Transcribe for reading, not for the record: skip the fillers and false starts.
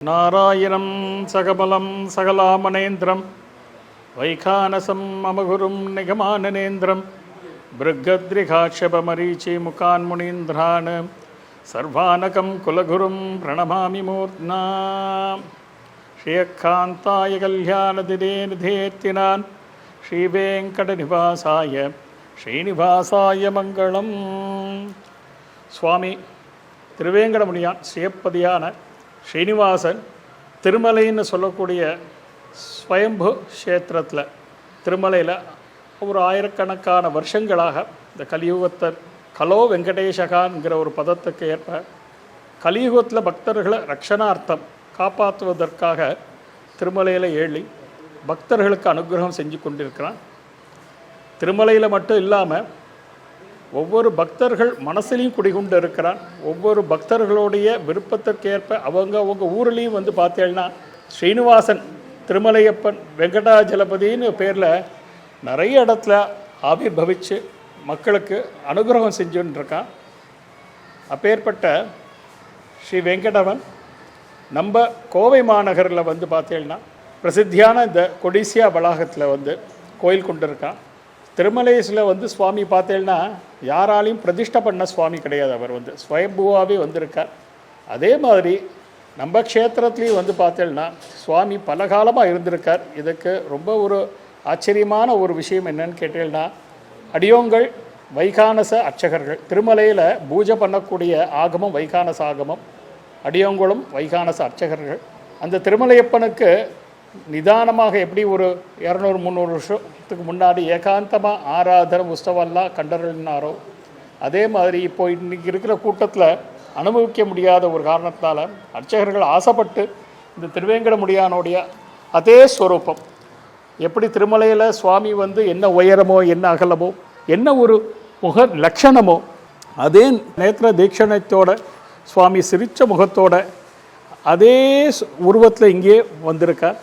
நாராயணம் சகபலம் சகலாமனேந்திரம் வைகானசம் மமகுரும் நிகமானனேந்திரம் பிருகத்ரிகாட்சபமரீச்சி முகான்முனீந்திரான் சர்வானகம் குலகுரும் பிரணமாமி மூர்த்னா ஸ்ரீயக்காந்தாய கல்யாணதிதே நிதேத்தினான் ஸ்ரீவேங்கடநிவாசாய ஸ்ரீனிவாசாய மங்களம். சுவாமி திருவேங்கடமுடியான் ஸ்ரீயப்பதியான ஸ்ரீனிவாசன் திருமலைன்னு சொல்லக்கூடிய ஸ்வயம்பு க்ஷேத்திரத்தில் திருமலையில் ஒரு ஆயிரக்கணக்கான வருஷங்களாக இந்த கலியுகத்தை கலோ வெங்கடேஷகான்கிற ஒரு பதத்துக்கு ஏற்ப கலியுகத்தில் பக்தர்களை ரக்ஷணார்த்தம் காப்பாற்றுவதற்காக திருமலையில் ஏழி பக்தர்களுக்கு அனுகிரகம் செஞ்சு கொண்டிருக்கிறான். திருமலையில் மட்டும் இல்லாமல் ஒவ்வொரு பக்தர்கள் மனசுலையும் குடிகொண்டு இருக்கிறான். ஒவ்வொரு பக்தர்களுடைய விருப்பத்திற்கேற்ப அவங்க ஊர்லேயும் வந்து பார்த்தேன்னா ஸ்ரீனிவாசன் திருமலையப்பன் வெங்கடாஜலபதின்னு பேரில் நிறைய இடத்துல ஆவிர்பவிச்சு மக்களுக்கு அனுகிரகம் செஞ்சுன்னு இருக்கான். அப்பேற்பட்ட ஸ்ரீ வெங்கடவன் நம்ம கோவை மாநகரில் வந்து பார்த்தேன்னா பிரசித்தியான இந்த கொடிசியா வளாகத்தில் வந்து கோயில் கொண்டு இருக்கான். திருமலேஸில் வந்து சுவாமி பார்த்தேன்னா யாராலையும் பிரதிஷ்டை பண்ண சுவாமி கிடையாது. அவர் வந்து ஸ்வயம்புவாகவே வந்திருக்கார். அதே மாதிரி நம்ம க்ஷேத்திரத்துலேயும் வந்து பார்த்தேன்னா சுவாமி பல காலமாக இருந்திருக்கார். இதுக்கு ரொம்ப ஒரு ஆச்சரியமான ஒரு விஷயம் என்னன்னு கேட்டேன்னா அடியோங்கள் வைகானச அர்ச்சகர்கள் திருமலையில் பூஜை பண்ணக்கூடிய ஆகமம் வைகானச ஆகமம், அடியோங்களும் வைகானச அர்ச்சகர்கள். அந்த திருமலையப்பனுக்கு நிதானமாக எப்படி ஒரு 200-300 வருஷத்துக்கு முன்னாடி ஏகாந்தமாக ஆராதனம் உற்சவம்லாம் கண்டறினாரோ அதே மாதிரி இப்போ இன்றைக்கி இருக்கிற கூட்டத்தில் அனுபவிக்க முடியாத ஒரு காரணத்தினால அர்ச்சகர்கள் ஆசைப்பட்டு இந்த திருவேங்கடமுடியானுடைய அதே ஸ்வரூபம் எப்படி திருமலையில் சுவாமி வந்து என்ன உயரமோ என்ன அகலமோ என்ன ஒரு முக லட்சணமோ அதே நேத்திர தீட்சணத்தோட சுவாமி சிரித்த முகத்தோட அதே உருவத்தில் இங்கே வந்திருக்கார்.